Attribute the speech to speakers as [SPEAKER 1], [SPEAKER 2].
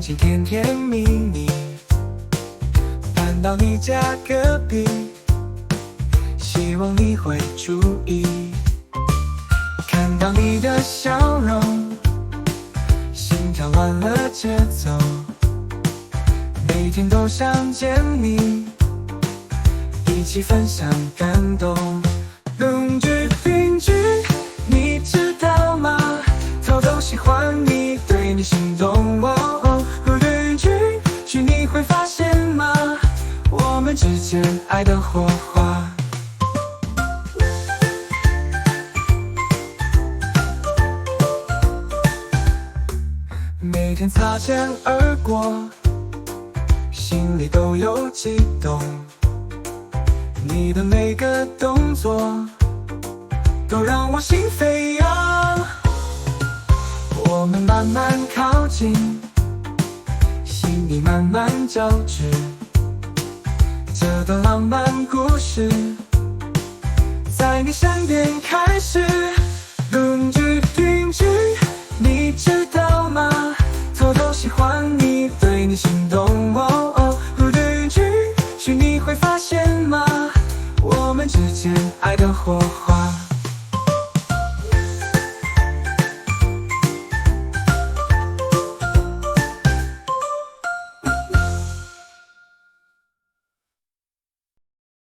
[SPEAKER 1] 情甜甜蜜蜜，搬到你家隔壁，希望你会注意。看到你的笑容，心跳乱了节奏，每天都想见你，一起分享感动。邻居，你知道吗？偷偷喜欢你，对你心动。邻居，你会发现吗？我们之间爱的火花。每天擦肩而过，心里都有悸动。你的每个动作都让我心飞扬。我们慢慢靠近，心里慢慢交织，这段浪漫故事在你身边开